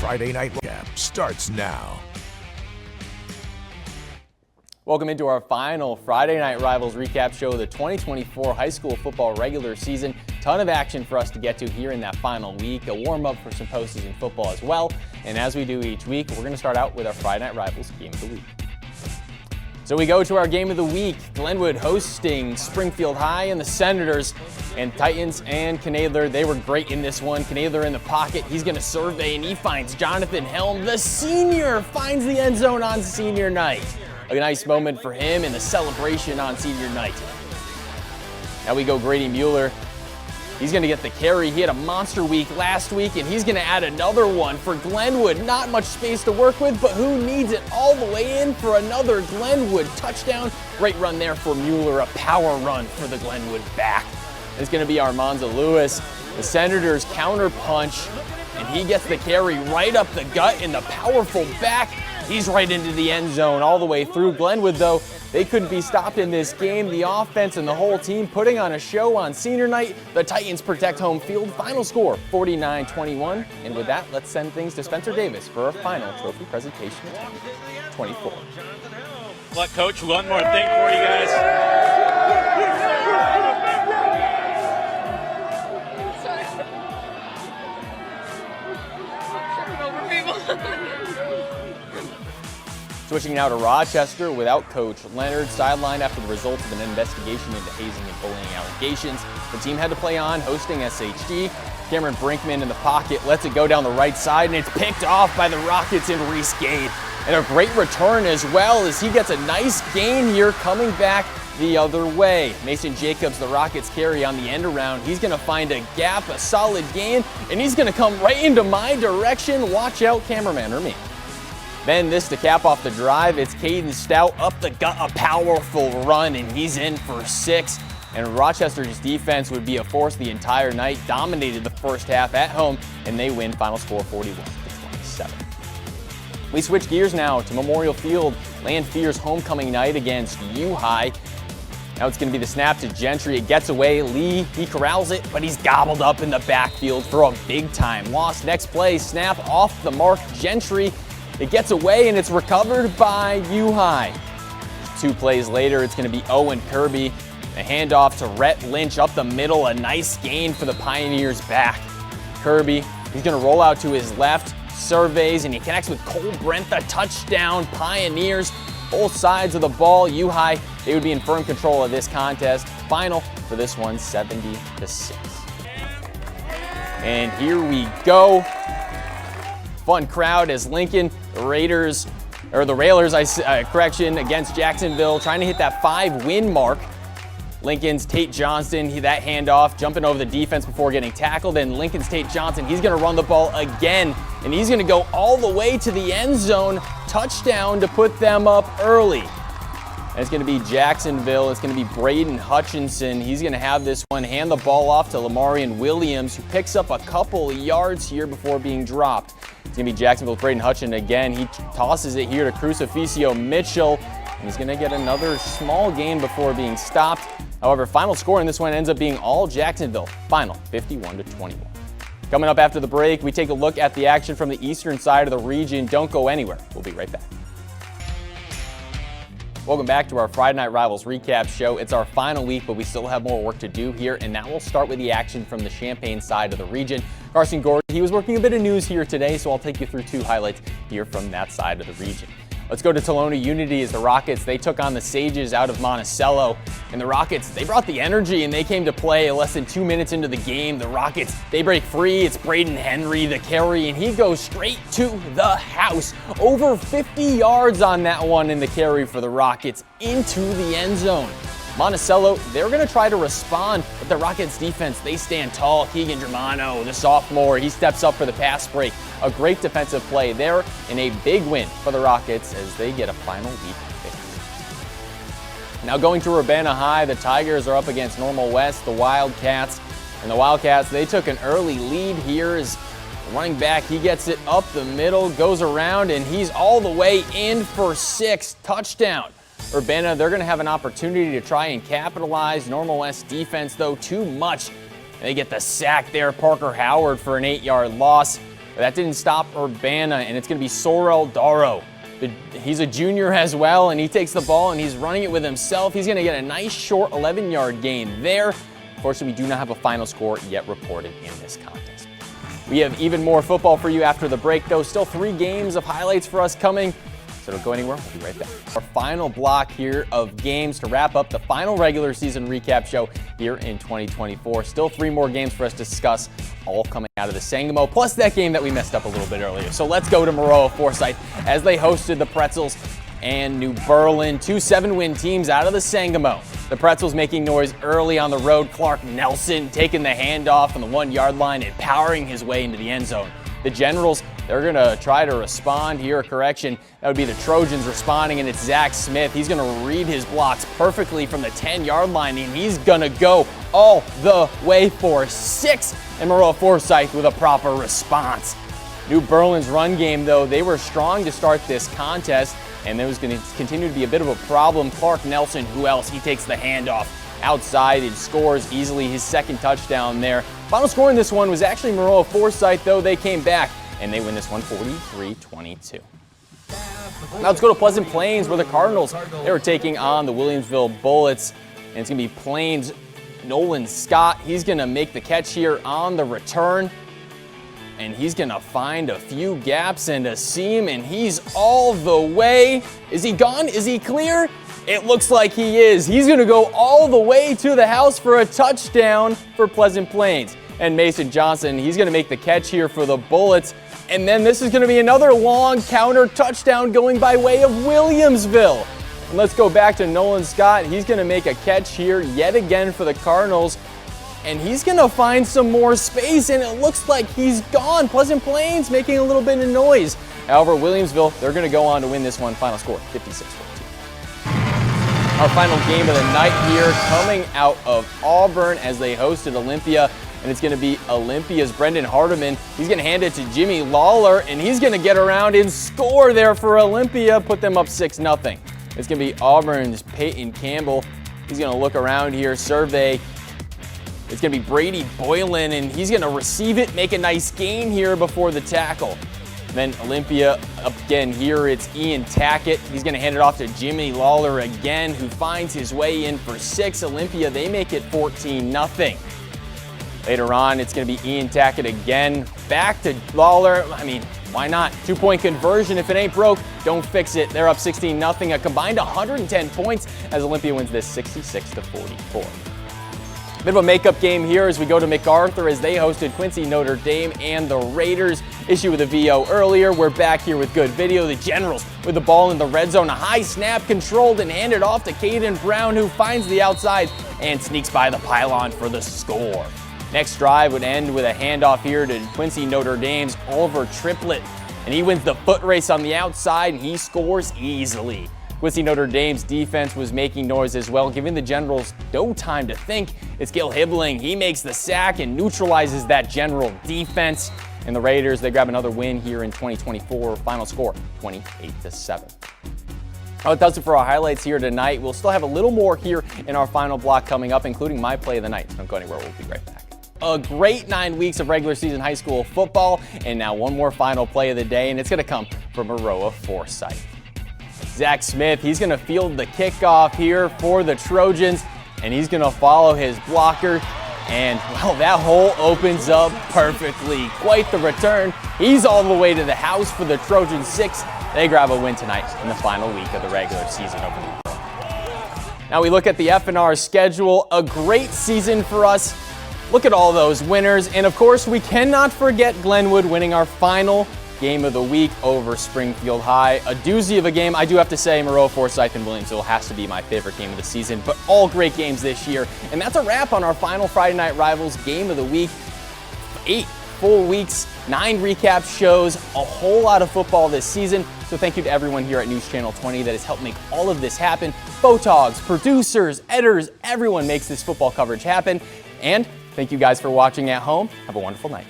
Friday Night Recap starts now. Welcome into our final Friday Night Rivals recap show of the 2024 high school football regular season. Ton of action for us to get to here in that final week. A warm-up for some postseason football as well. And as we do each week, we're going to start out with our Friday Night Rivals Game of the Week. So we go to our Game of the Week. Glenwood hosting Springfield High, and the Senators and Titans and Knadler. They were great in this one. Knadler in the pocket. He's going to survey, and he finds Jonathan Helm. The senior finds the end zone on senior night. A nice moment for him in the celebration on senior night. Now we go Grady Mueller. He's going to get the carry. He had a monster week last week, and he's going to add another one for Glenwood. Not much space to work with, but who needs it all the way in for another Glenwood touchdown? Great run there for Mueller, a power run for the Glenwood back. It's going to be Armanza Lewis. The Senators counter punch, and he gets the carry right up the gut in the powerful back. He's right into the end zone all the way through. Glenwood, though, they couldn't be stopped in this game. The offense and the whole team putting on a show on senior night. The Titans protect home field. Final score, 49-21. And with that, let's send things to Spencer Davis for our final trophy presentation of 24. Look, Coach, one more thing for you guys. Switching now to Rochester without Coach Leonard, sidelined after the results of an investigation into hazing and bullying allegations. The team had to play on, hosting SHG. Cameron Brinkman in the pocket lets it go down the right side, and it's picked off by the Rockets and Reese Gade. And a great return as well, as he gets a nice gain here coming back the other way. Mason Jacobs, the Rockets carry on the end around. He's going to find a gap, a solid gain, and he's going to come right into my direction. Watch out, cameraman, or me. Then this to cap off the drive, it's Caden Stout up the gut, a powerful run, and he's in for 6. And Rochester's defense would be a force the entire night, dominated the first half at home, and they win final score 41-27. We switch gears now to Memorial Field, Landfear's homecoming night against U High. Now it's going to be the snap to Gentry. It gets away. Lee, he corrals it, but he's gobbled up in the backfield for a big-time loss. Next play, snap off the mark. Gentry, it gets away, and it's recovered by U High. 2 plays later, it's going to be Owen Kirby. A handoff to Rhett Lynch up the middle. A nice gain for the Pioneers back. Kirby, he's going to roll out to his left, surveys, and he connects with Cole Brent, the touchdown. Pioneers, both sides of the ball. U High, they would be in firm control of this contest. Final for this one, 70-6. And here we go. Fun crowd as Lincoln, the Railers against Jacksonville, trying to hit that 5-win mark. Lincoln's Tate Johnston, that handoff, jumping over the defense before getting tackled, and Lincoln's Tate Johnson, he's going to run the ball again, and he's going to go all the way to the end zone, touchdown to put them up early. And it's going to be Jacksonville. It's going to be Braden Hutchinson. He's going to have this one, hand the ball off to Lamarian Williams, who picks up a couple yards here before being dropped. It's going to be Jacksonville's Braden Hutchinson again. He tosses it here to Crucifixio Mitchell, and he's going to get another small gain before being stopped. However, final score in this one ends up being all Jacksonville. Final, 51-21. Coming up after the break, we take a look at the action from the eastern side of the region. Don't go anywhere. We'll be right back. Welcome back to our Friday Night Rivals recap show. It's our final week, but we still have more work to do here, and that will start with the action from the Champaign side of the region. Carson Gordon, he was working a bit of news here today, so I'll take you through 2 highlights here from that side of the region. Let's go to Tolona Unity as the Rockets, they took on the Sages out of Monticello. And the Rockets, they brought the energy and they came to play less than 2 minutes into the game. The Rockets, they break free. It's Braden Henry, the carry, and he goes straight to the house. Over 50 yards on that one in the carry for the Rockets into the end zone. Monticello, they're going to try to respond, but the Rockets defense, they stand tall. Keegan Germano, the sophomore, he steps up for the pass break. A great defensive play there, and a big win for the Rockets as they get a final week victory. Now going to Urbana High, the Tigers are up against Normal West, the Wildcats. And the Wildcats, they took an early lead here as the running back, he gets it up the middle, goes around, and he's all the way in for 6. Touchdown. Urbana, they're going to have an opportunity to try and capitalize. Normal West defense, though, too much. They get the sack there. Parker Howard for an 8-yard loss. But that didn't stop Urbana, and it's going to be Sorel Darrow. He's a junior as well, and he takes the ball and he's running it with himself. He's going to get a nice short 11-yard gain there. Unfortunately, we do not have a final score yet reported in this contest. We have even more football for you after the break, though. Still 3 games of highlights for us coming. So don't go anywhere. We'll be right back. Our final block here of games to wrap up the final regular season recap show here in 2024. Still 3 more games for us to discuss, all coming out of the Sangamo, plus that game that we messed up a little bit earlier. So let's go to Maroa Forsyth as they hosted the Pretzels and New Berlin, 2 7-win teams out of the Sangamo. The Pretzels making noise early on the road. Clark Nelson taking the handoff on the 1-yard line and powering his way into the end zone. The Generals, they're going to try to respond here. Correction, that would be the Trojans responding, and it's Zach Smith. He's going to read his blocks perfectly from the 10-yard line, and he's going to go all the way for 6. And Maroa Forsyth with a proper response. New Berlin's run game, though, they were strong to start this contest, and there was going to continue to be a bit of a problem. Clark Nelson, who else? He takes the handoff outside and scores easily his 2nd touchdown there. Final score in this one was actually Maroa Forsyth, though. They came back and they win this one 43-22. Now let's go to Pleasant Plains, where the Cardinals, they were taking on the Williamsville Bullets, and it's going to be Plains Nolan Scott. He's going to make the catch here on the return, and he's going to find a few gaps and a seam, and he's all the way. Is he gone? Is he clear? It looks like he is. He's going to go all the way to the house for a touchdown for Pleasant Plains. And Mason Johnson, he's going to make the catch here for the Bullets. And then this is going to be another long counter touchdown going by way of Williamsville. And let's go back to Nolan Scott. He's going to make a catch here yet again for the Cardinals. And he's going to find some more space, and it looks like he's gone. Pleasant Plains making a little bit of noise. However, Williamsville, they're going to go on to win this one. Final score, 56-42. Our final game of the night here, coming out of Auburn as they hosted Olympia. And it's going to be Olympia's Brendan Hardiman. He's going to hand it to Jimmy Lawler, and he's going to get around and score there for Olympia, put them up 6-0. It's going to be Auburn's Peyton Campbell. He's going to look around here, survey. It's going to be Brady Boylan, and he's going to receive it, make a nice gain here before the tackle. Then Olympia, again here, it's Ian Tackett. He's going to hand it off to Jimmy Lawler again, who finds his way in for 6. Olympia, they make it 14-0. Later on, it's going to be Ian Tackett again. Back to Lawler. I mean, why not? 2-point conversion. If it ain't broke, don't fix it. They're up 16-0. A combined 110 points as Olympia wins this 66-44. Bit of a makeup game here as we go to MacArthur as they hosted Quincy Notre Dame and the Raiders. Issue with the VO earlier. We're back here with good video. The Generals with the ball in the red zone. A high snap controlled and handed off to Caden Brown, who finds the outside and sneaks by the pylon for the score. Next drive would end with a handoff here to Quincy Notre Dame's Oliver Triplett. And he wins the foot race on the outside and he scores easily. Quincy Notre Dame's defense was making noise as well, giving the Generals no time to think. It's Gil Hibbling. He makes the sack and neutralizes that General defense. And the Raiders, they grab another win here in 2024. Final score, 28-7. Well, that does it for our highlights here tonight. We'll still have a little more here in our final block coming up, including my play of the night. So don't go anywhere. We'll be right back. A great 9 weeks of regular season high school football, and now one more final play of the day, and it's going to come from Maroa Forsyth. Zach Smith, he's going to field the kickoff here for the Trojans, and he's going to follow his blocker, and, well, that hole opens up perfectly. Quite the return. He's all the way to the house for the Trojans 6. They grab a win tonight in the final week of the regular season over the weekend. Now we look at the F&R schedule. A great season for us. Look at all those winners, and of course we cannot forget Glenwood winning our final game of the week over Springfield High. A doozy of a game. I do have to say Maroa Forsyth and Williamsville has to be my favorite game of the season, but all great games this year. And that's a wrap on our final Friday Night Rivals game of the week. 8 full weeks, 9 recap shows, a whole lot of football this season. So thank you to everyone here at News Channel 20 that has helped make all of this happen. Photogs, producers, editors, everyone makes this football coverage happen. And thank you guys for watching at home. Have a wonderful night.